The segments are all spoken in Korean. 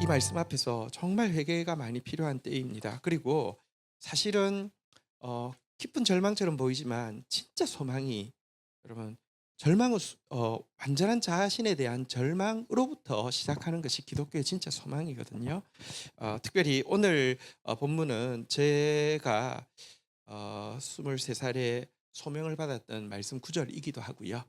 말씀 앞에서 정말 회개가 많이 필요한 때입니다. 그리고 사실은 깊은 절망처럼 보이지만 진짜 소망이 여러분 절망은 완전한 자신에 대한 절망으로부터 시작하는 것이 기독교의 진짜 소망이거든요. 특별히 오늘 본문은 제가 23살에 소명을 받았던 말씀 구절이기도 하고요.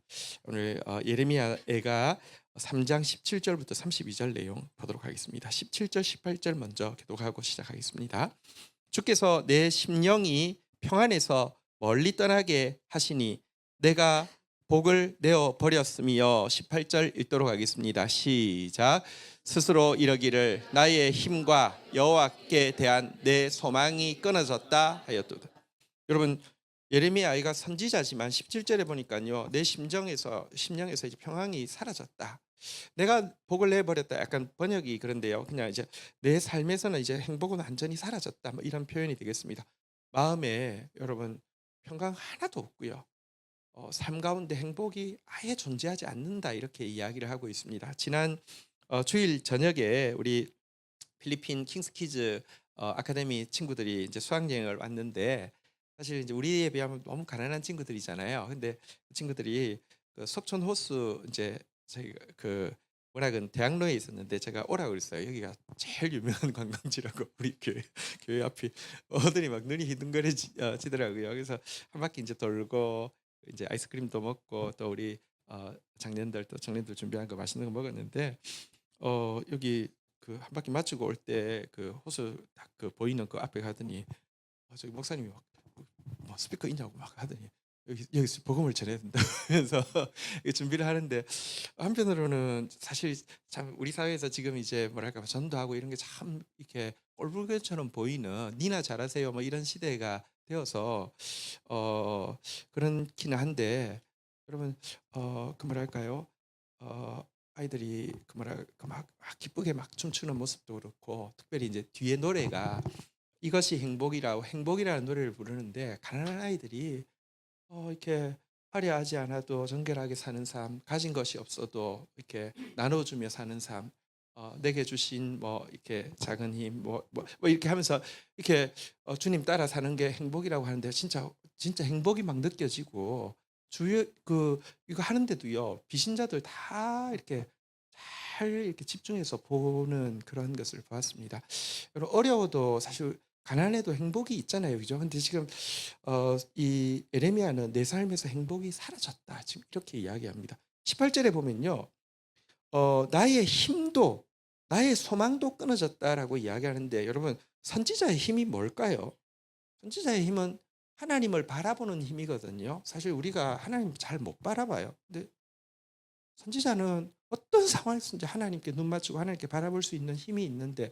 오늘 예레미야가 3장 17절부터 32절 내용 보도록 하겠습니다. 17절 18절 먼저 기독하고 시작하겠습니다. 주께서 내 심령이 평안에서 멀리 떠나게 하시니 내가 복을 내어 버렸으며 18절 읽도록 하겠습니다. 시작. 스스로 이러기를 나의 힘과 여호와께 대한 내 소망이 끊어졌다 하였도다. 여러분 예레미야가 선지자지만 17절에 보니까요. 내 심령에서 이제 평안이 사라졌다. 내가 복을 내버렸다. 약간 번역이 그런데요. 그냥 이제 내 삶에서는 이제 행복은 완전히 사라졌다. 뭐 이런 표현이 되겠습니다. 마음에 여러분 평강 하나도 없고요. 삶 가운데 행복이 아예 존재하지 않는다. 이렇게 이야기를 하고 있습니다. 지난 주일 저녁에 우리 필리핀 킹스키즈 아카데미 친구들이 이제 수학여행을 왔는데 사실 이제 우리에 비하면 너무 가난한 친구들이잖아요. 근데 그 친구들이 그 속촌 호수 이제 저희 그 워낙은 대학로에 있었는데 제가 오라고 그랬어요. 여기가 제일 유명한 관광지라고 우리 교회 앞이 어들이 막 눈이 희둥거려지더라고요. 그래서 한 바퀴 이제 돌고 이제 아이스크림도 먹고 또 우리 장년들 준비한 거 맛있는 거 먹었는데 여기 그 한 바퀴 마치고 올 때 그 호수 딱 그 보이는 그 앞에 가더니 저기 목사님이 막 뭐 스피커 있냐고 막 하더니 여기서 복음을 전해야 된다 그래서 준비를 하는데 한편으로는 사실 참 우리 사회에서 지금 이제 뭐랄까 전도하고 이런 게 참 이렇게 꼴불견처럼 보이는 니나 잘하세요 뭐 이런 시대가 되어서 그렇기는 한데 여러분 그 뭐랄까요 아이들이 그 뭐랄까 막 기쁘게 막 춤추는 모습도 그렇고 특별히 이제 뒤에 노래가 이것이 행복이라는 노래를 부르는데 가난한 아이들이 이렇게 화려하지 않아도 정결하게 사는 삶, 가진 것이 없어도 이렇게 나눠주며 사는 삶, 내게 주신 뭐 이렇게 작은 힘, 뭐 이렇게 하면서 이렇게 주님 따라 사는 게 행복이라고 하는데 진짜 행복이 막 느껴지고 주요 그 이거 하는데도요 비신자들 다 이렇게 잘 이렇게 집중해서 보는 그런 것을 보았습니다. 여러분 어려워도 사실 가난해도 행복이 있잖아요. 그죠? 근데 지금 이 예레미야는 내 삶에서 행복이 사라졌다. 지금 이렇게 이야기합니다. 18절에 보면요. 나의 힘도 나의 소망도 끊어졌다라고 이야기하는데 여러분 선지자의 힘이 뭘까요? 선지자의 힘은 하나님을 바라보는 힘이거든요. 사실 우리가 하나님 잘 못 바라봐요. 근데 선지자는 어떤 상황에서든지 하나님께 눈 맞추고 하나님께 바라볼 수 있는 힘이 있는데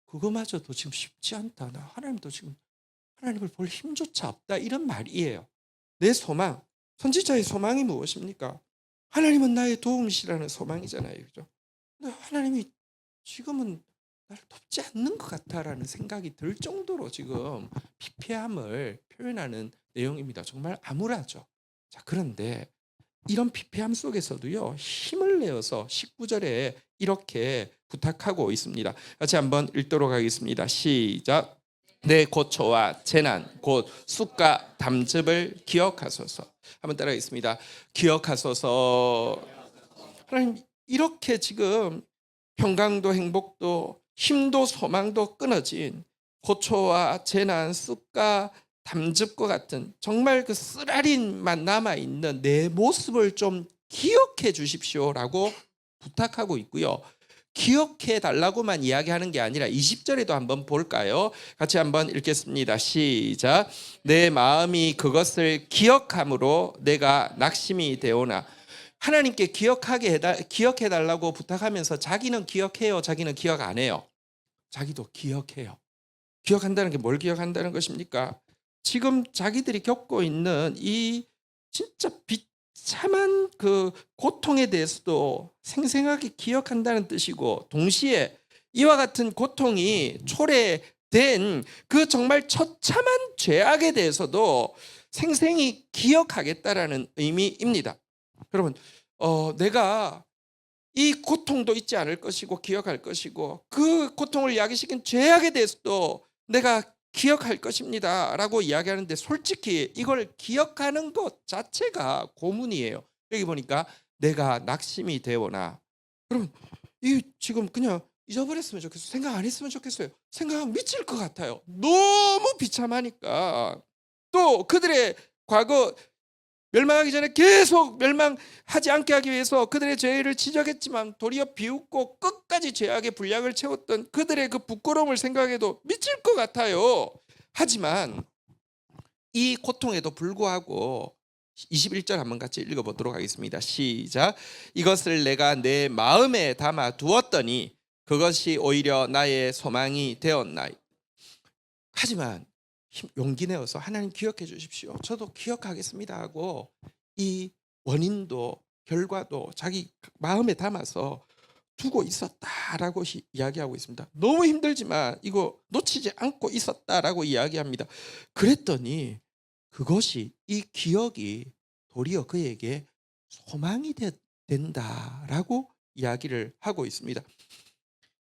그거마저도 지금 쉽지 않다. 나 하나님도 지금 하나님을 볼 힘조차 없다. 이런 말이에요. 내 소망, 선지자의 소망이 무엇입니까? 하나님은 나의 도움이시라는 소망이잖아요. 그죠? 근데 하나님이 지금은 나를 돕지 않는 것 같다라는 생각이 들 정도로 지금 피폐함을 표현하는 내용입니다. 정말 암울하죠. 자, 그런데 이런 피폐함 속에서도요 힘을 내어서 19절에 이렇게 부탁하고 있습니다. 같이 한번 읽도록 하겠습니다. 시작. 내 고초와 재난 곧 쑥과 담즙을 기억하소서. 한번 따라하겠습니다. 기억하소서. 하나님 이렇게 지금 평강도 행복도 힘도 소망도 끊어진 고초와 재난 쑥과 담즙과 같은 정말 그 쓰라린만 남아있는 내 모습을 좀 기억해 주십시오라고 부탁하고 있고요. 기억해 달라고만 이야기하는 게 아니라 20절에도 한번 볼까요? 같이 한번 읽겠습니다. 시작. 내 마음이 그것을 기억함으로 내가 낙심이 되오나. 하나님께 기억해 달라고 부탁하면서 자기는 기억해요, 자기는 기억 안 해요? 자기도 기억해요. 기억한다는 게 뭘 기억한다는 것입니까? 지금 자기들이 겪고 있는 이 진짜 비참한 그 고통에 대해서도 생생하게 기억한다는 뜻이고 동시에 이와 같은 고통이 초래된 그 정말 처참한 죄악에 대해서도 생생히 기억하겠다라는 의미입니다. 여러분 내가 이 고통도 잊지 않을 것이고 기억할 것이고 그 고통을 야기시킨 죄악에 대해서도 내가 기억할 것입니다라고 이야기하는데 솔직히 이걸 기억하는 것 자체가 고문이에요. 여기 보니까 내가 낙심이 되오나 여러분 이 지금 그냥 잊어버렸으면 좋겠어요. 생각 안 했으면 좋겠어요. 생각하면 미칠 것 같아요. 너무 비참하니까. 또 그들의 과거 멸망하기 전에 계속 멸망하지 않게 하기 위해서 그들의 죄를 지적했지만 도리어 비웃고 끝까지 죄악의 분량을 채웠던 그들의 그 부끄러움을 생각해도 미칠 것 같아요. 하지만 이 고통에도 불구하고 21절 한번 같이 읽어보도록 하겠습니다. 시작. 이것을 내가 내 마음에 담아 두었더니 그것이 오히려 나의 소망이 되었나이. 하지만 용기 내어서 하나님 기억해 주십시오. 저도 기억하겠습니다 하고 이 원인도 결과도 자기 마음에 담아서 두고 있었다라고 이야기하고 있습니다. 너무 힘들지만 이거 놓치지 않고 있었다라고 이야기합니다. 그랬더니 그것이 이 기억이 도리어 그에게 소망이 된다라고 이야기를 하고 있습니다.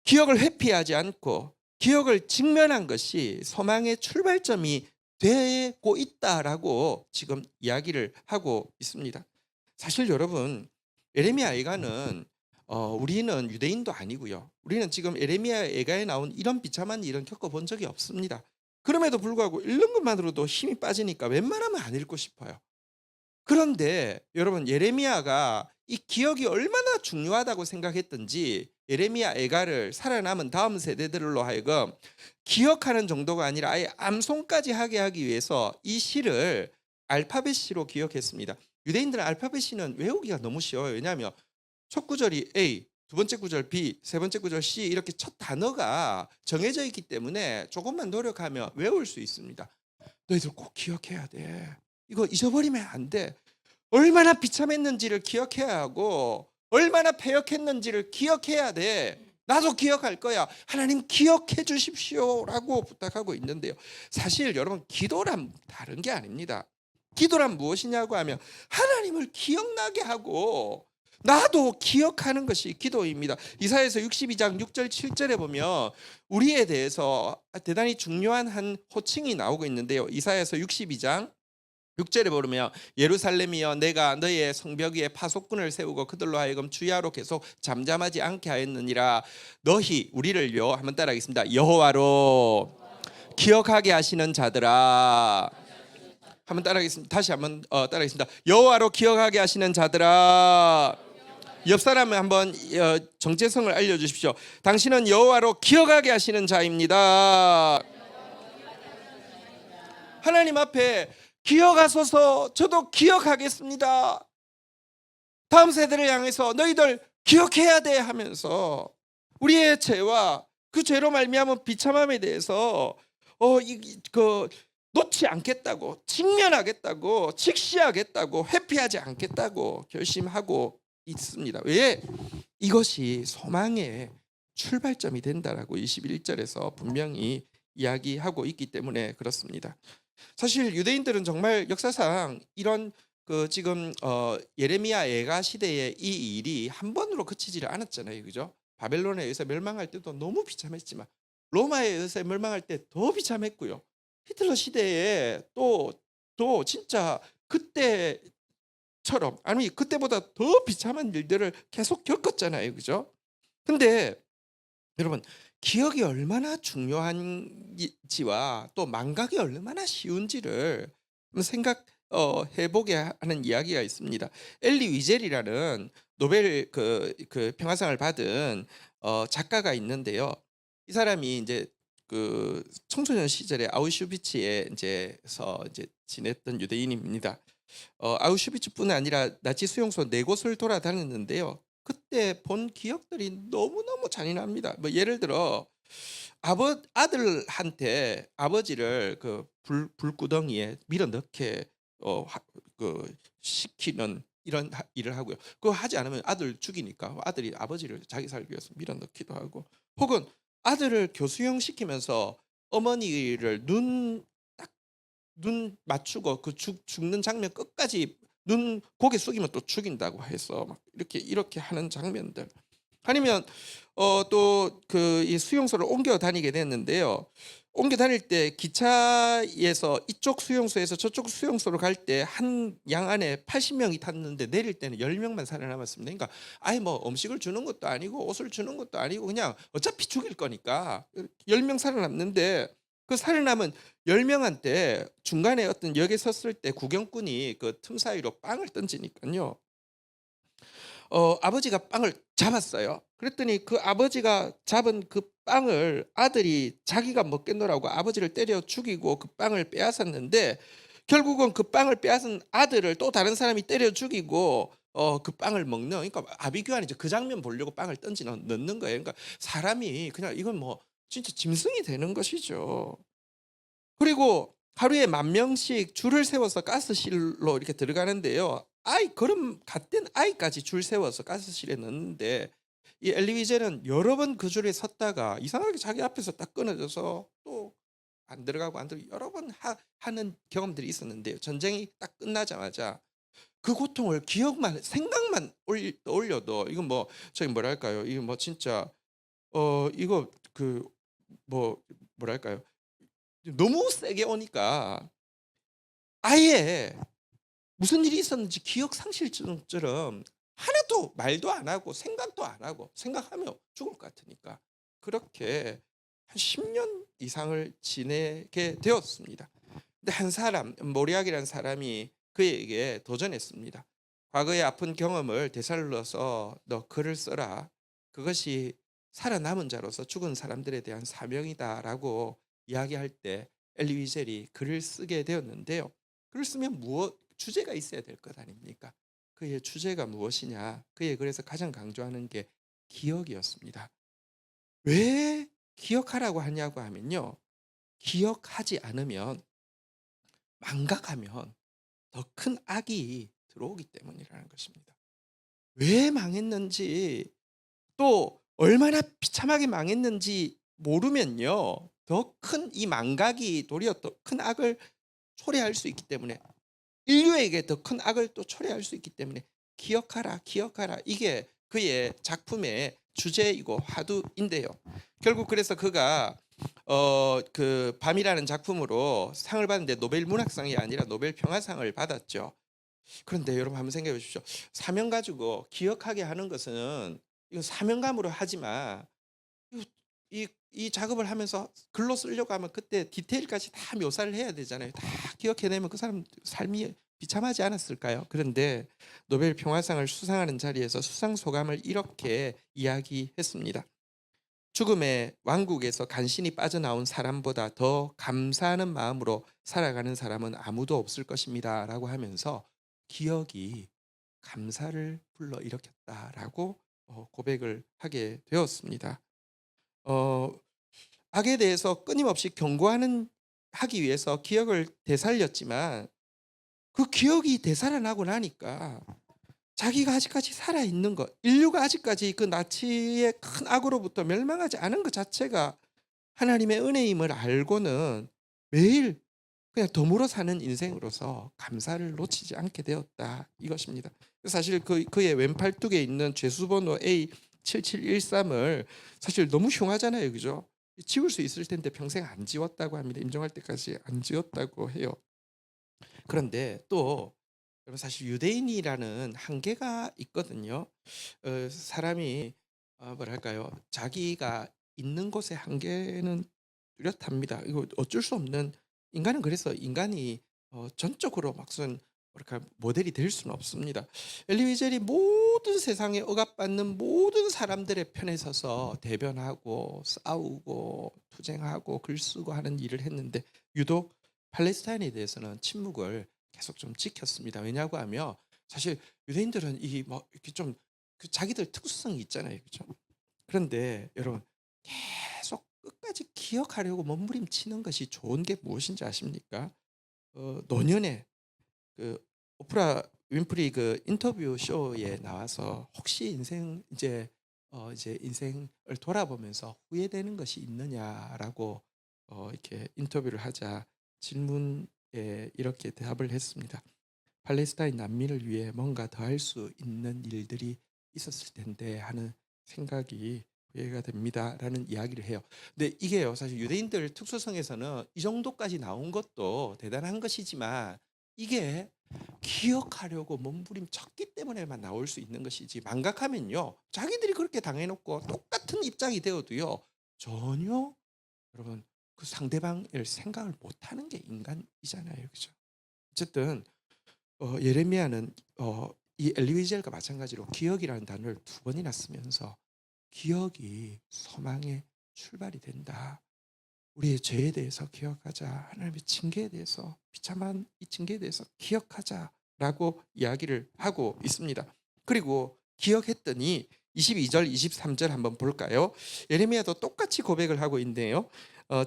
기억을 회피하지 않고 기억을 직면한 것이 소망의 출발점이 되고 있다라고 지금 이야기를 하고 있습니다. 사실 여러분 에레미야 애가는 우리는 유대인도 아니고요. 우리는 지금 에레미야 애가에 나온 이런 비참한 일은 겪어본 적이 없습니다. 그럼에도 불구하고 읽는 것만으로도 힘이 빠지니까 웬만하면 안 읽고 싶어요. 그런데 여러분 예레미야가 이 기억이 얼마나 중요하다고 생각했던지 예레미야 애가를 살아남은 다음 세대들로 하여금 기억하는 정도가 아니라 아예 암송까지 하게 하기 위해서 이 시를 알파벳 시로 기억했습니다. 유대인들은 알파벳 시는 외우기가 너무 쉬워요. 왜냐하면 첫 구절이 A, 두 번째 구절 B, 세 번째 구절 C 이렇게 첫 단어가 정해져 있기 때문에 조금만 노력하면 외울 수 있습니다. 너희들 꼭 기억해야 돼. 이거 잊어버리면 안 돼. 얼마나 비참했는지를 기억해야 하고 얼마나 패역했는지를 기억해야 돼. 나도 기억할 거야. 하나님 기억해 주십시오라고 부탁하고 있는데요. 사실 여러분 기도란 다른 게 아닙니다. 기도란 무엇이냐고 하면 하나님을 기억나게 하고 나도 기억하는 것이 기도입니다. 이사야서 62장 6절 7절에 보면 우리에 대해서 대단히 중요한 한 호칭이 나오고 있는데요. 이사야서 62장 6절에 보면 예루살렘이여 내가 너의 성벽 위에 파수꾼을 세우고 그들로 하여금 주야로 계속 잠잠하지 않게 하였느니라. 너희 우리를요 한번 따라하겠습니다. 여호와로 기억하게 하시는 자들아. 한번 따라하겠습니다. 다시 한번 따라하겠습니다. 여호와로 기억하게 하시는 자들아. 옆 사람을 한번 정체성을 알려주십시오. 당신은 여호와로 기억하게 하시는 자입니다. 하나님 앞에 기억하소서. 저도 기억하겠습니다. 다음 세대를 향해서 너희들 기억해야 돼 하면서 우리의 죄와 그 죄로 말미암은 비참함에 대해서 놓지 않겠다고, 직면하겠다고, 직시하겠다고, 회피하지 않겠다고 결심하고 있습니다. 왜? 이것이 소망의 출발점이 된다라고 21절에서 분명히 이야기하고 있기 때문에 그렇습니다. 사실 유대인들은 정말 역사상 이런 지금 예레미야 애가 시대의 이 일이 한 번으로 그치지를 않았잖아요, 그죠? 바벨론에 의해서 멸망할 때도 너무 비참했지만 로마에 의해서 멸망할 때 더 비참했고요. 히틀러 시대에 또 진짜 그때처럼 아니 그때보다 더 비참한 일들을 계속 겪었잖아요, 그죠? 근데 여러분 기억이 얼마나 중요한지와 또 망각이 얼마나 쉬운지를 생각해 보게 하는 이야기가 있습니다. 엘리 위젤이라는 노벨 그 평화상을 받은 작가가 있는데요. 이 사람이 이제 그 청소년 시절에 아우슈비츠에 이제 지냈던 유대인입니다. 아우슈비츠뿐 아니라 나치 수용소 4곳을 돌아다녔는데요. 그때 본 기억들이 너무너무 잔인합니다. 뭐 예를 들어 아들한테 아버지를 그 불구덩이에 밀어 넣게 시키는 이런 일을 하고요. 그거 하지 않으면 아들 죽이니까 아들이 아버지를 자기 살기 위해서 밀어 넣기도 하고, 혹은 아들을 교수형 시키면서 어머니를 눈 맞추고 그 죽는 장면 끝까지 눈 고개 숙이면 또 죽인다고 해서 막 이렇게 하는 장면들. 아니면 또 그 이 수용소를 옮겨 다니게 됐는데요. 옮겨 다닐 때 기차에서 이쪽 수용소에서 저쪽 수용소로 갈 때 한 양 안에 80 명이 탔는데 내릴 때는 10 명만 살아남았습니다. 그러니까 아예 뭐 음식을 주는 것도 아니고 옷을 주는 것도 아니고 그냥 어차피 죽일 거니까 10명 살아남는데 그 살아남은 10 명한테 중간에 어떤 역에 섰을 때 구경꾼이 그 틈 사이로 빵을 던지니깐요. 아버지가 빵을 잡았어요. 그랬더니 그 아버지가 잡은 그 빵을 아들이 자기가 먹겠노라고 아버지를 때려 죽이고 그 빵을 빼앗았는데 결국은 그 빵을 빼앗은 아들을 또 다른 사람이 때려 죽이고 그 빵을 먹는, 그러니까 아비규환이죠. 그 장면 보려고 빵을 던지 넣는 거예요. 그러니까 사람이 그냥 이건 뭐 진짜 짐승이 되는 것이죠. 그리고 하루에 10,000명씩 줄을 세워서 가스실로 이렇게 들어가는데요. 그런 갓된 아이까지 줄 세워서 가스실에 넣는데 이 엘리 위젤은 여러 번 그 줄에 섰다가 이상하게 자기 앞에서 딱 끊어져서 또 안 들어가고 안 들어가고 여러 번 하는 경험들이 있었는데요. 전쟁이 딱 끝나자마자 그 고통을 기억만 생각만 떠올려도 이건 뭐 저기 뭐랄까요? 이거 뭐 진짜 이거 그 뭐 뭐랄까요? 너무 세게 오니까 아예 무슨 일이 있었는지 기억 상실증처럼 하나도 말도 안 하고 생각도 안 하고, 생각하면 죽을 것 같으니까 그렇게 한 10년 이상을 지내게 되었습니다. 근데 한 사람, 모리악이라는 사람이 그에게 도전했습니다. 과거의 아픈 경험을 되살려서 너 글을 써라. 그것이 살아남은 자로서 죽은 사람들에 대한 사명이다라고 이야기할 때 엘리 위젤이 글을 쓰게 되었는데요. 글을 쓰면 주제가 있어야 될 것 아닙니까? 그의 주제가 무엇이냐? 그의 글에서 가장 강조하는 게 기억이었습니다. 왜 기억하라고 하냐고 하면요. 기억하지 않으면, 망각하면 더 큰 악이 들어오기 때문이라는 것입니다. 왜 망했는지, 또 얼마나 비참하게 망했는지 모르면요. 더 큰 이 망각이 도리어 더 큰 악을 초래할 수 있기 때문에, 인류에게 더 큰 악을 또 초래할 수 있기 때문에 기억하라, 기억하라. 이게 그의 작품의 주제이고 화두인데요. 결국 그래서 그가 그 밤이라는 작품으로 상을 받는데 노벨 문학상이 아니라 노벨 평화상을 받았죠. 그런데 여러분 한번 생각해 보십시오. 사명 가지고 기억하게 하는 것은 이건 사명감으로 하지 마. 이 작업을 하면서 글로 쓰려고 하면 그때 디테일까지 다 묘사를 해야 되잖아요. 다 기억해내면 그 사람 삶이 비참하지 않았을까요? 그런데 노벨 평화상을 수상하는 자리에서 수상 소감을 이렇게 이야기했습니다. 죽음의 왕국에서 간신히 빠져나온 사람보다 더 감사하는 마음으로 살아가는 사람은 아무도 없을 것입니다라고 하면서 기억이 감사를 불러일으켰다라고 고백을 하게 되었습니다. 어 악에 대해서 끊임없이 경고하는 하기 위해서 기억을 되살렸지만 그 기억이 되살아나고 나니까 자기가 아직까지 살아있는 것, 인류가 아직까지 그 나치의 큰 악으로부터 멸망하지 않은 것 자체가 하나님의 은혜임을 알고는 매일 그냥 덤으로 사는 인생으로서 감사를 놓치지 않게 되었다, 이것입니다. 사실 그의 왼팔뚝에 있는 죄수번호 A7713을 사실 너무 흉하잖아요, 그죠? 지울 수 있을 텐데 평생 안 지웠다고 합니다. 임종할 때까지 안 지웠다고 해요. 그런데 또 여러분, 사실 유대인이라는 한계가 있거든요. 사람이 뭐랄까요, 자기가 있는 곳의 한계는 뚜렷합니다. 이거 어쩔 수 없는, 인간은 그래서 인간이 전적으로 막 무슨 뭐랄까 모델이 될 수는 없습니다. 엘리 위젤이 모든 세상에 억압받는 모든 사람들의 편에 서서 대변하고 싸우고 투쟁하고 글 쓰고 하는 일을 했는데 유독 팔레스타인에 대해서는 침묵을 계속 좀 지켰습니다. 왜냐고 하면 사실 유대인들은 이 뭐 이렇게 좀 그 자기들 특수성이 있잖아요. 그죠? 그런데 여러분, 계속 끝까지 기억하려고 몸부림치는 것이 좋은 게 무엇인지 아십니까? 노년에 그 오프라 윈프리 그 인터뷰 쇼에 나와서 혹시 인생 이제 인생을 돌아보면서 후회되는 것이 있느냐라고 이렇게 인터뷰를 하자 질문에 이렇게 대답을 했습니다. 팔레스타인 난민을 위해 뭔가 더 할 수 있는 일들이 있었을 텐데 하는 생각이 이해가 됩니다라는 이야기를 해요. 근데 이게요, 사실 유대인들 특수성에서는 이 정도까지 나온 것도 대단한 것이지만 이게 기억하려고 몸부림쳤기 때문에만 나올 수 있는 것이지, 망각하면요 자기들이 그렇게 당해놓고 똑같은 입장이 되어도요 전혀, 여러분, 그 상대방을 생각을 못하는 게 인간이잖아요, 그죠? 어쨌든 예레미야는 이 엘리위젤과 마찬가지로 기억이라는 단어를 두 번이나 쓰면서 기억이 소망의 출발이 된다. 우리의 죄에 대해서 기억하자. 하나님의 징계에 대해서, 비참한 이 징계에 대해서 기억하자라고 이야기를 하고 있습니다. 그리고 기억했더니 22절, 23절 한번 볼까요? 예레미야도 똑같이 고백을 하고 있네요.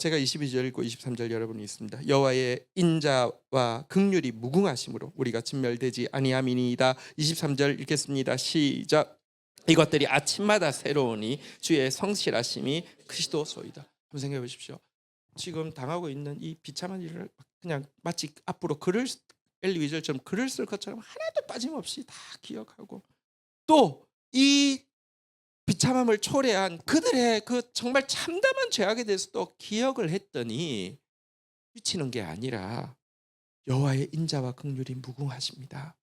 제가 22절 읽고 23절 여러분이 있습니다. 여호와의 인자와 긍휼이 무궁하심으로 우리가 진멸되지 아니함이니이다. 23절 읽겠습니다. 시작. 이것들이 아침마다 새로우니 주의 성실하심이 크시도소이다. 한번 생각해 보십시오. 지금 당하고 있는 이 비참한 일을 그냥 마치 앞으로 글을, 엘리 위절처럼 글을 쓸 것처럼 하나도 빠짐없이 다 기억하고, 또 이 비참함을 초래한 그들의 그 정말 참담한 죄악에 대해서도 기억을 했더니 미치는 게 아니라 여호와의 인자와 긍휼이 무궁하십니다.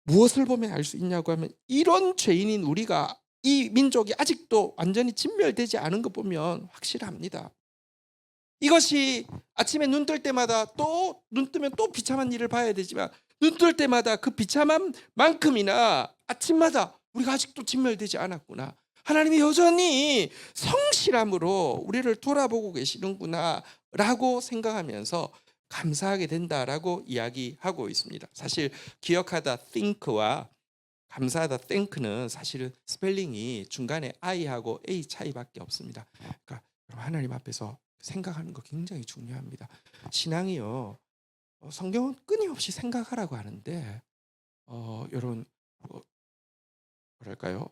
무엇을 보면 알 수 있냐고 하면, 이런 죄인인 우리가, 이 민족이 아직도 완전히 진멸되지 않은 거 보면 확실합니다. 이것이 아침에 눈 뜰 때마다, 또 눈 뜨면 또 비참한 일을 봐야 되지만 눈 뜰 때마다 그 비참한 만큼이나 아침마다 우리가 아직도 진멸되지 않았구나, 하나님이 여전히 성실함으로 우리를 돌아보고 계시는구나 라고 생각하면서 감사하게 된다라고 이야기하고 있습니다. 사실 기억하다 think와 감사하다 thank는 사실은 스펠링이 중간에 I하고 A 차이밖에 없습니다. 그러니까 하나님 앞에서 생각하는 거 굉장히 중요합니다. 신앙이요, 성경은 끊임없이 생각하라고 하는데 여러분, 뭐랄까요?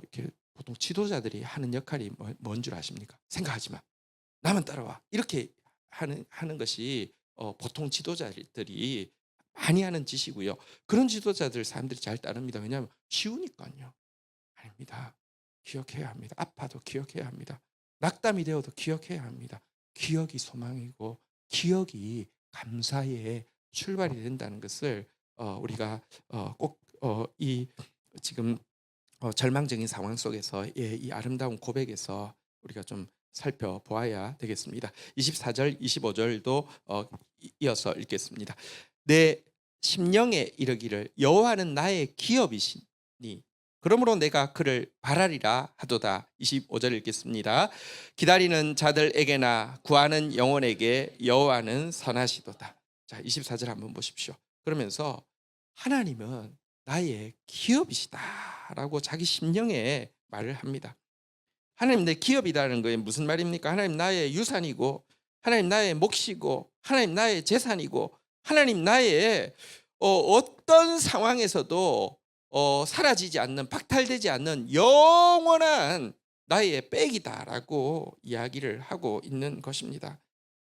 이렇게 보통 지도자들이 하는 역할이 뭔 줄 아십니까? 생각하지 마, 나만 따라와, 이렇게 하는 것이 보통 지도자들이 많이 하는 짓이고요. 그런 지도자들 사람들이 잘 따릅니다. 왜냐하면 쉬우니까요. 아닙니다. 기억해야 합니다. 아파도 기억해야 합니다. 낙담이 되어도 기억해야 합니다. 기억이 소망이고 기억이 감사의 출발이 된다는 것을 우리가 꼭 이 지금 절망적인 상황 속에서 이 아름다운 고백에서 우리가 좀 살펴보아야 되겠습니다. 24절, 25절도 이어서 읽겠습니다. 내 심령에 이르기를 여호와는 나의 기업이시니 그러므로 내가 그를 바라리라 하도다. 25절 읽겠습니다. 기다리는 자들에게나 구하는 영혼에게 여호와는 선하시도다. 자, 24절 한번 보십시오. 그러면서 하나님은 나의 기업이시다라고 자기 심령에 말을 합니다. 하나님 내 기업이라는 거에 무슨 말입니까? 하나님 나의 유산이고, 하나님 나의 몫이고, 하나님 나의 재산이고, 하나님 나의 어떤 상황에서도 사라지지 않는, 박탈되지 않는 영원한 나의 백이다라고 이야기를 하고 있는 것입니다.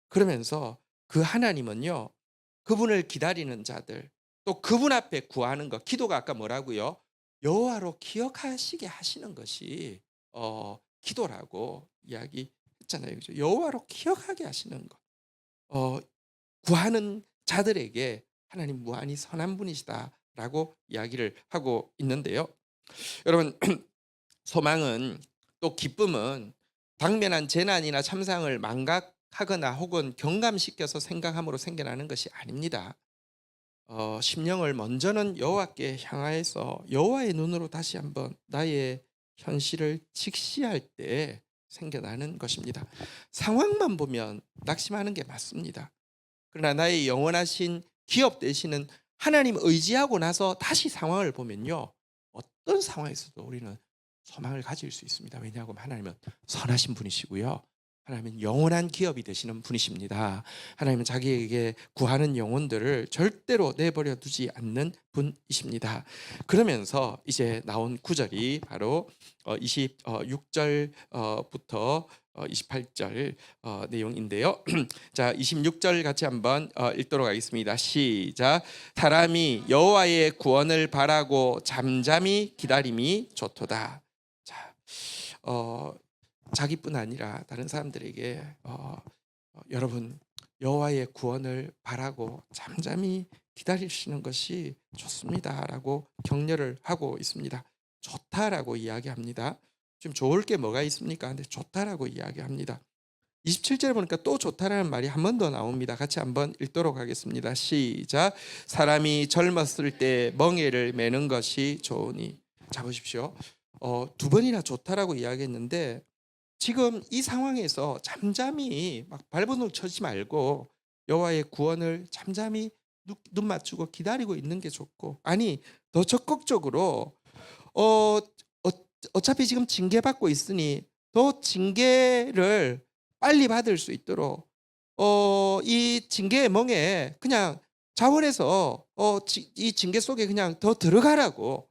그러면서 그 하나님은요, 그분을 기다리는 자들, 또 그분 앞에 구하는 것, 기도가 아까 뭐라고요? 여호와로 기억하시게 하시는 것이 기도라고 이야기했잖아요, 그죠? 여호와로 기억하게 하시는 것, 구하는 자들에게 하나님 무한히 선한 분이시다라고 이야기를 하고 있는데요. 여러분, 소망은, 또 기쁨은 당면한 재난이나 참상을 망각하거나 혹은 경감시켜서 생각함으로 생겨나는 것이 아닙니다. 심령을 먼저는 여호와께 향하여서 여호와의 눈으로 다시 한번 나의 현실을 직시할 때 생겨나는 것입니다. 상황만 보면 낙심하는 게 맞습니다. 그러나 나의 영원하신 기업 되시는 하나님 의지하고 나서 다시 상황을 보면요, 어떤 상황에서도 우리는 소망을 가질 수 있습니다. 왜냐하면 하나님은 선하신 분이시고요, 하나님은 영원한 기업이 되시는 분이십니다. 하나님은 자기에게 구하는 영혼들을 절대로 내버려 두지 않는 분이십니다. 그러면서 이제 나온 구절이 바로 26절부터 28절 내용인데요. 자, 26절 같이 한번 읽도록 하겠습니다. 시작. 사람이 여호와의 구원을 바라고 잠잠히 기다림이 좋도다. 자, 자기뿐 아니라 다른 사람들에게 여러분 여호와의 구원을 바라고 잠잠히 기다리시는 것이 좋습니다라고 격려를 하고 있습니다. 좋다라고 이야기합니다. 지금 좋을 게 뭐가 있습니까? 근데 좋다라고 이야기합니다. 27절에 보니까 또 좋다라는 말이 한 번 더 나옵니다. 같이 한번 읽도록 하겠습니다. 시작. 사람이 젊었을 때 멍에를 매는 것이 좋으니. 자, 보십시오. 두 번이나 좋다라고 이야기했는데 지금 이 상황에서 잠잠히 막 발버둥 쳐지 말고 여호와의 구원을 잠잠히 눈 맞추고 기다리고 있는 게 좋고, 아니 더 적극적으로 어차피 지금 징계받고 있으니 더 징계를 빨리 받을 수 있도록 이 징계의 멍에 그냥 자원해서 이 징계 속에 그냥 더 들어가라고,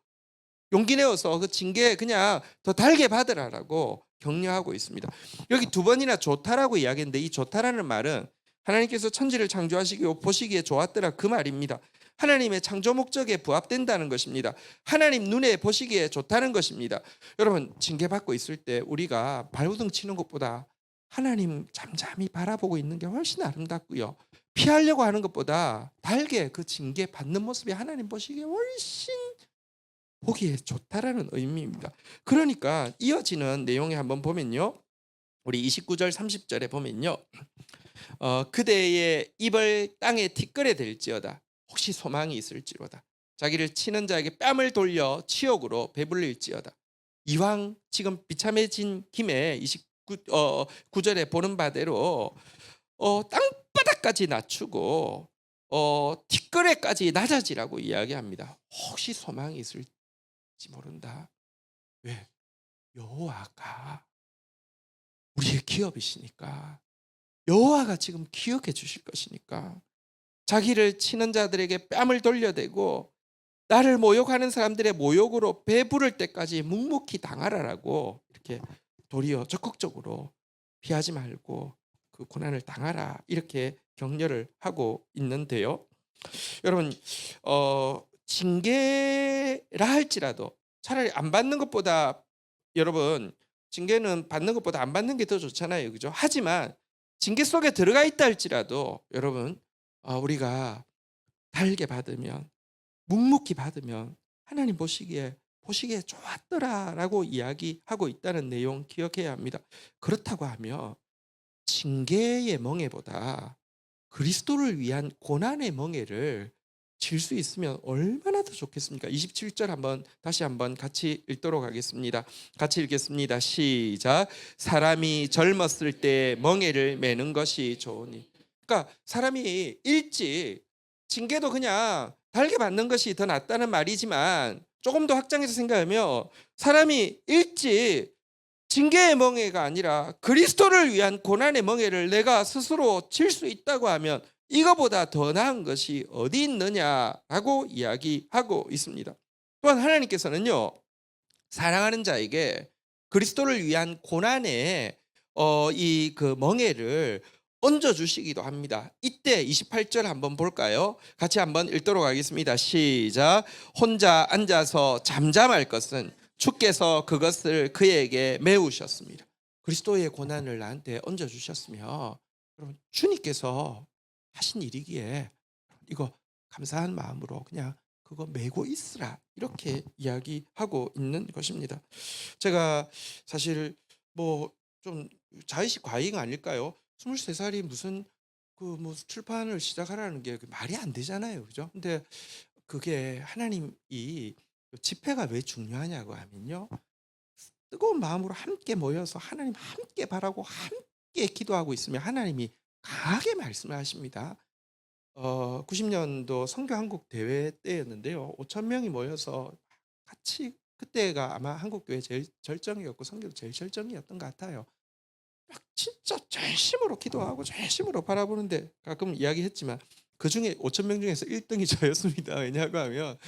용기 내어서 그 징계 그냥 더 달게 받으라라고 격려하고 있습니다. 여기 두 번이나 좋다라고 이야기했는데 이 좋다라는 말은 하나님께서 천지를 창조하시고 보시기에 좋았더라 그 말입니다. 하나님의 창조 목적에 부합된다는 것입니다. 하나님 눈에 보시기에 좋다는 것입니다. 여러분 징계받고 있을 때 우리가 발버둥 치는 것보다 하나님 잠잠히 바라보고 있는 게 훨씬 아름답고요. 피하려고 하는 것보다 달게 그 징계 받는 모습이 하나님 보시기에 훨씬 보기에 좋다라는 의미입니다. 그러니까 이어지는 내용에 한번 보면요. 우리 29절 30절에 보면요. 그대의 입을 땅에 티끌에 댈지어다. 혹시 소망이 있을지로다. 자기를 치는 자에게 뺨을 돌려 치욕으로 배불릴지어다. 이왕 지금 비참해진 김에 29절에 보는 바대로 땅바닥까지 낮추고 티끌에까지 낮아지라고 이야기합니다. 혹시 소망이 있을지 모른다. 왜? 여호와가 우리의 기업이시니까, 여호와가 지금 기억해 주실 것이니까, 자기를 치는 자들에게 뺨을 돌려대고 나를 모욕하는 사람들의 모욕으로 배부를 때까지 묵묵히 당하라라고 이렇게 도리어 적극적으로 피하지 말고 그 고난을 당하라 이렇게 격려를 하고 있는데요. 여러분 징계라 할지라도 차라리 안 받는 것보다, 여러분 징계는 받는 것보다 안 받는 게 더 좋잖아요, 그죠? 하지만 징계 속에 들어가 있다 할지라도 여러분 우리가 달게 받으면, 묵묵히 받으면 하나님 보시기에 좋았더라라고 이야기하고 있다는 내용 기억해야 합니다. 그렇다고 하면 징계의 멍에보다 그리스도를 위한 고난의 멍에를 질 수 있으면 얼마나 더 좋겠습니까? 27절 다시 한번 같이 읽도록 하겠습니다. 같이 읽겠습니다. 시작. 사람이 젊었을 때 멍에를 매는 것이 좋으니. 그러니까 사람이 일찍 징계도 그냥 달게 받는 것이 더 낫다는 말이지만, 조금 더 확장해서 생각하면 사람이 일찍 징계의 멍에가 아니라 그리스도를 위한 고난의 멍에를 내가 스스로 질 수 있다고 하면 이거보다 더 나은 것이 어디 있느냐라고 이야기하고 있습니다. 또한 하나님께서는요, 사랑하는 자에게 그리스도를 위한 고난의 이 그 멍에를 얹어 주시기도 합니다. 이때 28절 한번 볼까요? 같이 한번 읽도록 하겠습니다. 시작. 혼자 앉아서 잠잠할 것은 주께서 그것을 그에게 메우셨습니다. 그리스도의 고난을 나한테 얹어 주셨으면 여러분 주님께서 하신 일이기에 이거 감사한 마음으로 그냥 그거 메고 있으라 이렇게 이야기하고 있는 것입니다. 제가 사실 뭐 좀 자의식 과잉 아닐까요? 23살이 무슨 그 뭐 출판을 시작하라는 게 말이 안 되잖아요, 그죠? 근데 그게 하나님이 집회가 왜 중요하냐고 하면요, 뜨거운 마음으로 함께 모여서 하나님 함께 바라고 함께 기도하고 있으면 하나님이 강하게 말씀을 하십니다. 90년도 선교 한국 대회 때였는데요. 5천 명이 모여서 같이, 그때가 아마 한국 교회 제일 절정이었고 선교도 제일 절정이었던 것 같아요. 막 진짜 진짜 전심으로 기도하고 전심으로 바라보는데 가끔 이야기했지만 그중에 5천 명 중에서 1등이 저였습니다. 왜냐고 하면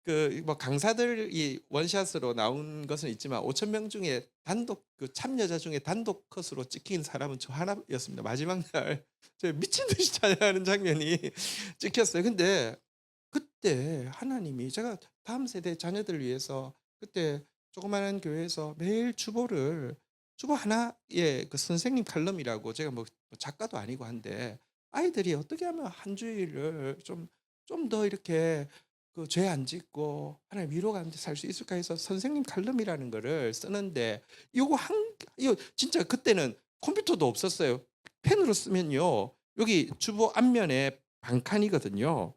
그 뭐 강사들이 원샷으로 나온 것은 있지만 5천 명 중에 단독 그 참여자 중에 단독 컷으로 찍힌 사람은 저 하나였습니다. 마지막 날 저 미친 듯이 찬양하는 장면이 찍혔어요. 근데 그때 하나님이 제가 다음 세대 자녀들을 위해서 그때 조그마한 교회에서 매일 주보 하나의 그 선생님 칼럼이라고 제가 뭐 작가도 아니고 한데 아이들이 어떻게 하면 한 주일을 좀 더 이렇게 그 죄 안 짓고 하나님 위로 가는데 살 수 있을까 해서 선생님 칼럼이라는 거를 쓰는데 이거 진짜 그때는 컴퓨터도 없었어요. 펜으로 쓰면요. 여기 주보 앞면에 반칸이거든요.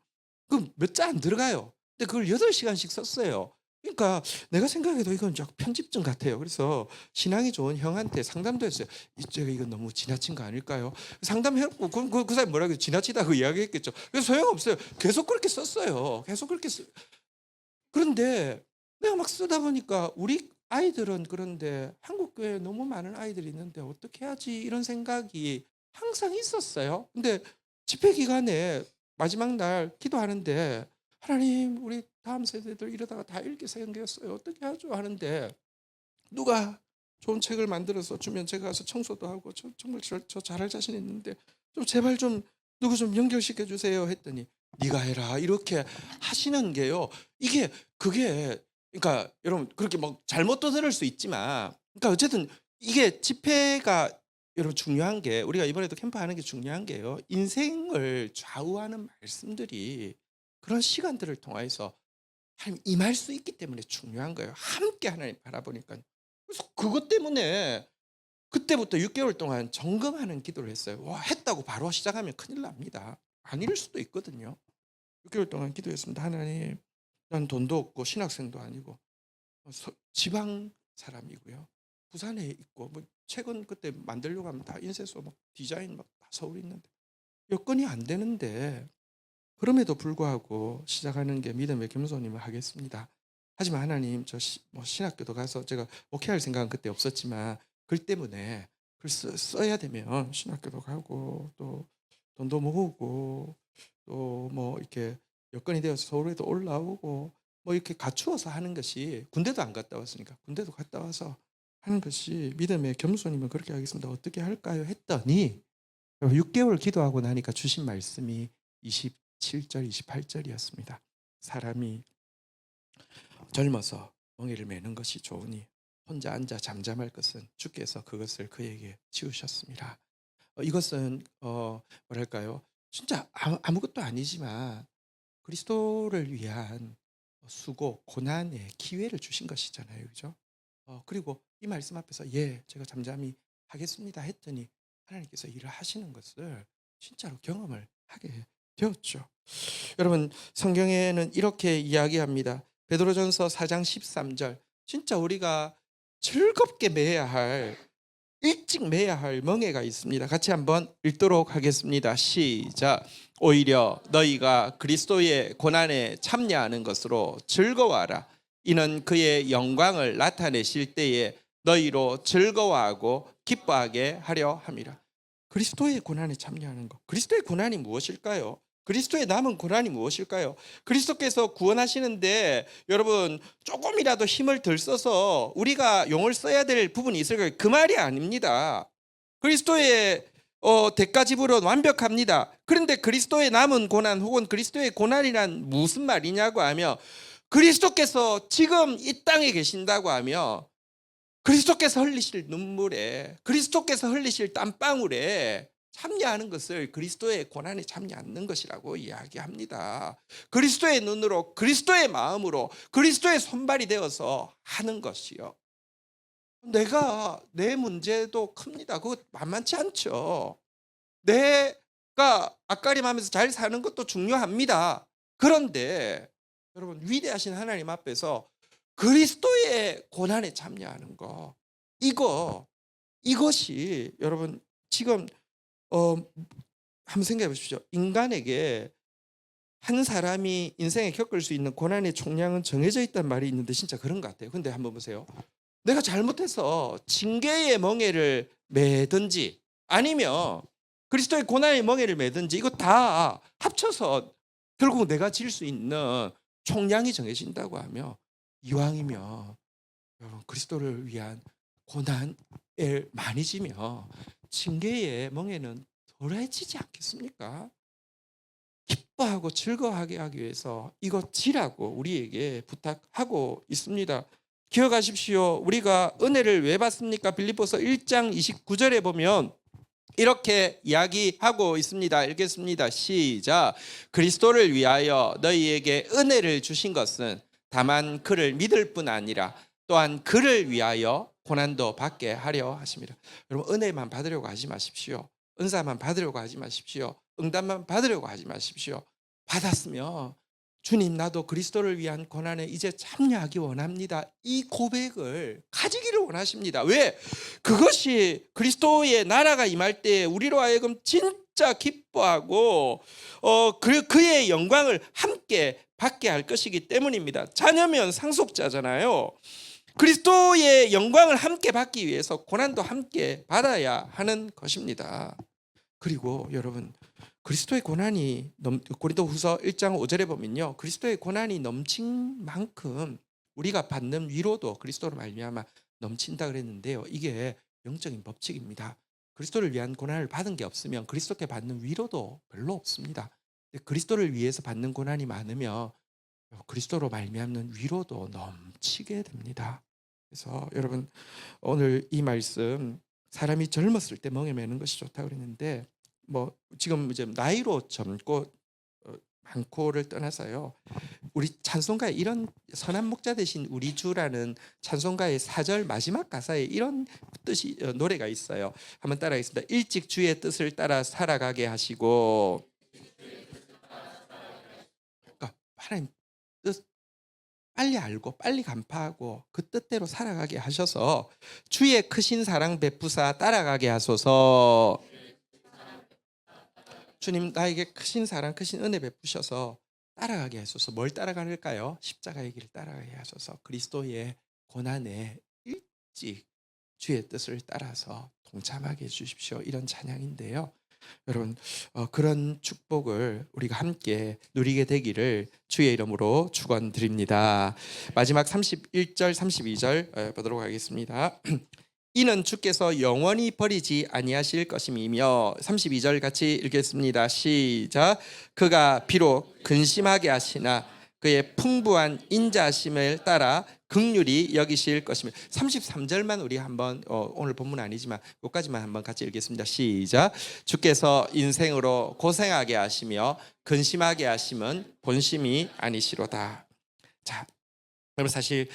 그 몇 자 안 들어가요. 근데 그걸 8시간씩 썼어요. 그러니까 내가 생각해도 이건 좀 편집증 같아요. 그래서 신앙이 좋은 형한테 상담도 했어요. 제가 이거 너무 지나친 거 아닐까요? 상담해놓고 그 사람이 뭐라고 지나치다고 이야기했겠죠. 그래서 소용없어요. 계속 그렇게 썼어요. 계속 그렇게 그런데 내가 막 쓰다 보니까 우리 아이들은 그런데 한국 교회에 너무 많은 아이들이 있는데 어떻게 하지 이런 생각이 항상 있었어요. 근데 집회 기간에 마지막 날 기도하는데 하나님 우리 다음 세대들 이러다가 다 이렇게 생겼어요. 어떻게 하죠? 하는데 누가 좋은 책을 만들어서 주면 제가 가서 청소도 하고 정말 저 잘할 자신 있는데 좀 제발 좀 누구 좀 연결시켜 주세요 했더니 네가 해라 이렇게 하시는 게요. 이게 그게 그러니까 여러분 그렇게 막 잘못도 들을 수 있지만 그러니까 어쨌든 이게 집회가 여러분 중요한 게 우리가 이번에도 캠프하는 게 중요한 게요. 인생을 좌우하는 말씀들이 그런 시간들을 통해서 하나님 임할 수 있기 때문에 중요한 거예요. 함께 하나님 바라보니까. 그래서 그것 때문에 그때부터 6개월 동안 점검하는 기도를 했어요. 와, 했다고 바로 시작하면 큰일 납니다. 아닐 수도 있거든요. 6개월 동안 기도했습니다. 하나님, 난 돈도 없고 신학생도 아니고 지방 사람이고요. 부산에 있고 뭐 책은 그때 만들려고 하면 다 인쇄소 막 디자인 막 다 서울에 있는데 여건이 안 되는데 그럼에도 불구하고 시작하는 게 믿음의 겸손임을 하겠습니다. 하지만 하나님 뭐 신학교도 가서 제가 목회할 생각은 그때 없었지만 글 때문에 글 써야 되면 신학교도 가고 또 돈도 모으고 또 뭐 이렇게 여건이 되어서 서울에도 올라오고 뭐 이렇게 갖추어서 하는 것이 군대도 안 갔다 왔으니까 군대도 갔다 와서 하는 것이 믿음의 겸손임을 그렇게 하겠습니다. 어떻게 할까요? 했더니 6개월 기도하고 나니까 주신 말씀이 27절, 28절이었습니다. 사람이 젊어서 멍에를 매는 것이 좋으니 혼자 앉아 잠잠할 것은 주께서 그것을 그에게 지우셨습니다. 이것은 뭐랄까요? 진짜 아무것도 아니지만 그리스도를 위한 수고, 고난의 기회를 주신 것이잖아요. 그죠? 그리고 이 말씀 앞에서 예, 제가 잠잠히 하겠습니다 했더니 하나님께서 일을 하시는 것을 진짜로 경험을 하게 되었죠. 여러분 성경에는 이렇게 이야기합니다. 베드로전서 4장 13절. 진짜 우리가 즐겁게 매야 할 일찍 매야 할 멍에가 있습니다. 같이 한번 읽도록 하겠습니다. 시작. 오히려 너희가 그리스도의 고난에 참여하는 것으로 즐거워하라. 이는 그의 영광을 나타내실 때에 너희로 즐거워하고 기뻐하게 하려 함이라. 그리스도의 고난에 참여하는 것. 그리스도의 고난이 무엇일까요? 그리스도의 남은 고난이 무엇일까요? 그리스도께서 구원하시는데 여러분 조금이라도 힘을 덜 써서 우리가 용을 써야 될 부분이 있을까요? 그 말이 아닙니다. 그리스도의 대가 지불은 완벽합니다. 그런데 그리스도의 남은 고난 혹은 그리스도의 고난이란 무슨 말이냐고 하며 그리스도께서 지금 이 땅에 계신다고 하며 그리스도께서 흘리실 눈물에 그리스도께서 흘리실 땀방울에 참여하는 것을 그리스도의 고난에 참여 않는 것이라고 이야기합니다. 그리스도의 눈으로 그리스도의 마음으로 그리스도의 손발이 되어서 하는 것이요. 내 문제도 큽니다. 그거 만만치 않죠. 내가 앞가림하면서 잘 사는 것도 중요합니다. 그런데 여러분 위대하신 하나님 앞에서 그리스도의 고난에 참여하는 거 이것이 여러분 지금 한번 생각해 보십시오. 인간에게 한 사람이 인생에 겪을 수 있는 고난의 총량은 정해져 있다는 말이 있는데 진짜 그런 것 같아요. 근데 한번 보세요. 내가 잘못해서 징계의 멍에를 매든지 아니면 그리스도의 고난의 멍에를 매든지 이거 다 합쳐서 결국 내가 질 수 있는 총량이 정해진다고 하며 이왕이면 여러분 그리스도를 위한 고난을 많이 지며 징계의 멍에는 덜해지지 않겠습니까? 기뻐하고 즐거워하게 하기 위해서 이거 지라고 우리에게 부탁하고 있습니다. 기억하십시오. 우리가 은혜를 왜 받습니까? 빌립보서 1장 29절에 보면 이렇게 이야기하고 있습니다. 읽겠습니다. 시작. 그리스도를 위하여 너희에게 은혜를 주신 것은 다만 그를 믿을 뿐 아니라 또한 그를 위하여 고난도 받게 하려 하십니다. 여러분 은혜만 받으려고 하지 마십시오. 은사만 받으려고 하지 마십시오. 응답만 받으려고 하지 마십시오. 받았으면 주님 나도 그리스도를 위한 고난에 이제 참여하기 원합니다. 이 고백을 가지기를 원하십니다. 왜? 그것이 그리스도의 나라가 임할 때 우리로 하여금 진짜 기뻐하고 그의 영광을 함께 받게 할 것이기 때문입니다. 자녀면 상속자잖아요. 그리스도의 영광을 함께 받기 위해서 고난도 함께 받아야 하는 것입니다. 그리고 여러분 그리스도의 고난이 고린도후서 1장 5절에 보면요. 그리스도의 고난이 넘친 만큼 우리가 받는 위로도 그리스도로 말미암아 넘친다 그랬는데요. 이게 영적인 법칙입니다. 그리스도를 위한 고난을 받은 게 없으면 그리스도께 받는 위로도 별로 없습니다. 그리스도를 위해서 받는 고난이 많으면 그리스도로 말미암는 위로도 넘치게 됩니다. 그래서 여러분 오늘 이 말씀 사람이 젊었을 때 멍에 매는 것이 좋다고 그랬는데 뭐 지금 이제 나이로 젊고 많고를 떠나서요. 우리 찬송가에 이런 선한 목자 되신 우리 주라는 찬송가의 4절 마지막 가사에 이런 뜻이 노래가 있어요. 한번 따라하겠습니다. 일찍 주의 뜻을 따라 살아가게 하시고 그러니까 하나님 뜻 빨리 알고 빨리 간파하고 그 뜻대로 살아가게 하셔서 주의 크신 사랑 베푸사 따라가게 하소서. 주님 나에게 크신 사랑 크신 은혜 베푸셔서 따라가게 하소서. 뭘 따라갈까요? 십자가의 길을 따라가게 하소서. 그리스도의 고난에 일찍 주의 뜻을 따라서 동참하게 해주십시오. 이런 찬양인데요. 여러분 그런 축복을 우리가 함께 누리게 되기를 주의 이름으로 축원드립니다. 마지막 31절 32절 보도록 하겠습니다. 이는 주께서 영원히 버리지 아니하실 것임이며 32절 같이 읽겠습니다. 시작. 그가 비록 근심하게 하시나 그의 풍부한 인자하심을 따라 긍휼히 여기실 것이며 33절만 우리 한번 오늘 본문 아니지만 여기까지만 한번 같이 읽겠습니다. 시작. 주께서 인생으로 고생하게 하시며 근심하게 하심은 본심이 아니시로다. 자, 여러분 사실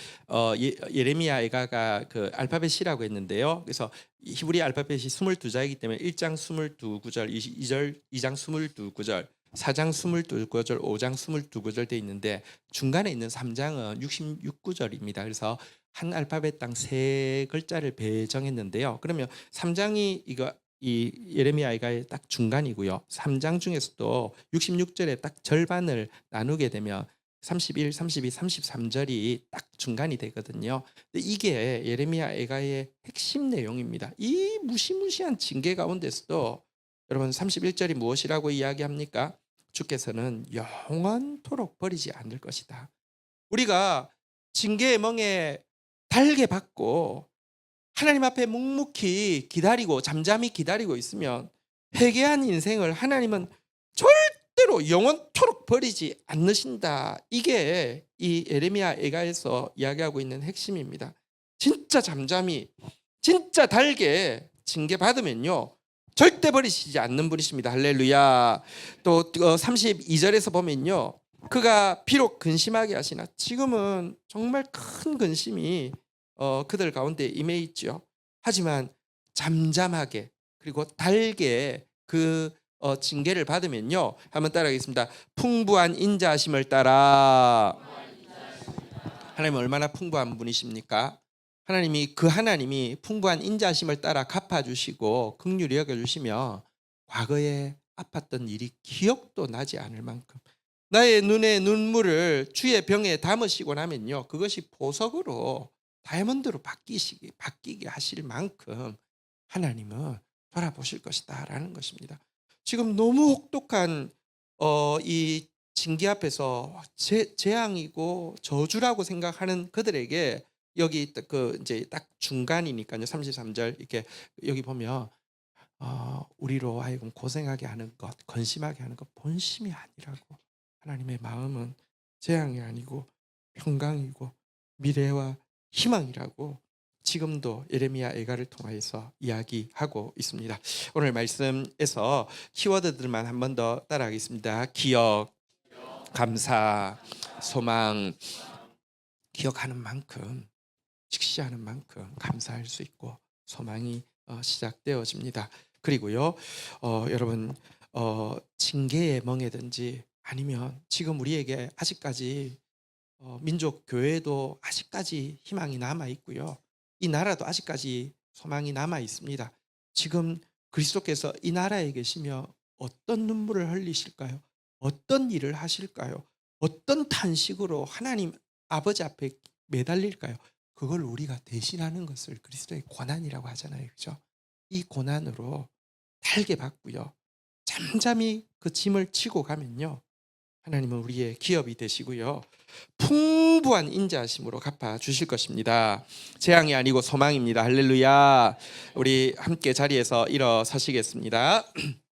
예레미야 애가가 그 알파벳이라고 했는데요. 그래서 히브리 알파벳이 22자이기 때문에 1장 22구절, 2장 22구절, 4장 22구절, 5장 22구절 돼 있는데 중간에 있는 3장은 66구절입니다. 그래서 한 알파벳당 3글자를 배정했는데요. 그러면 3장이 이 예레미야 애가의 딱 중간이고요. 3장 중에서도 66절에 딱 절반을 나누게 되면 31, 32, 33절이 딱 중간이 되거든요. 근데 이게 예레미야 애가의 핵심 내용입니다. 이 무시무시한 징계 가운데서도 여러분 31절이 무엇이라고 이야기합니까? 주께서는 영원토록 버리지 않을 것이다. 우리가 징계의 멍에 달게 받고 하나님 앞에 묵묵히 기다리고 잠잠히 기다리고 있으면 회개한 인생을 하나님은 절대로 영원토록 버리지 않으신다. 이게 이 예레미야 애가에서 이야기하고 있는 핵심입니다. 진짜 잠잠히 진짜 달게 징계 받으면요 절대 버리시지 않는 분이십니다. 할렐루야. 또 32절에서 보면요 그가 비록 근심하게 하시나 지금은 정말 큰 근심이 그들 가운데 임해 있죠. 하지만 잠잠하게 그리고 달게 그 징계를 받으면요 한번 따라하겠습니다. 풍부한 인자하심을 따라. 하나님 얼마나 풍부한 분이십니까? 하나님이 풍부한 인자하심을 따라 갚아주시고 긍휼히 여겨주시며 과거에 아팠던 일이 기억도 나지 않을 만큼 나의 눈에 눈물을 주의 병에 담으시고 나면요 그것이 보석으로 다이아몬드로 바뀌게 하실 만큼 하나님은 돌아보실 것이다라는 것입니다. 지금 너무 혹독한 이 징계 앞에서 재앙이고 저주라고 생각하는 그들에게 여기 그 이제 딱 중간이니까요. 33절 이렇게 여기 보면 우리로 하여금 고생하게 하는 것, 건심하게 하는 것 본심이 아니라고. 하나님의 마음은 재앙이 아니고 평강이고 미래와 희망이라고 지금도 예레미야 애가를 통하여서 이야기하고 있습니다. 오늘 말씀에서 키워드들만 한 번 더 따라하겠습니다. 기억, 감사, 소망. 기억하는 만큼, 직시하는 만큼 감사할 수 있고 소망이 시작되어집니다. 그리고요, 여러분, 징계에 멍해든지 아니면 지금 우리에게 아직까지 민족 교회도 아직까지 희망이 남아 있고요. 이 나라도 아직까지 소망이 남아 있습니다. 지금 그리스도께서 이 나라에 계시며 어떤 눈물을 흘리실까요? 어떤 일을 하실까요? 어떤 탄식으로 하나님 아버지 앞에 매달릴까요? 그걸 우리가 대신하는 것을 그리스도의 고난이라고 하잖아요. 그죠? 이 고난으로 달게 받고요. 잠잠히 그 짐을 치고 가면요. 하나님은 우리의 기업이 되시고요. 풍부한 인자하심으로 갚아 주실 것입니다. 재앙이 아니고 소망입니다. 할렐루야. 우리 함께 자리에서 일어서시겠습니다.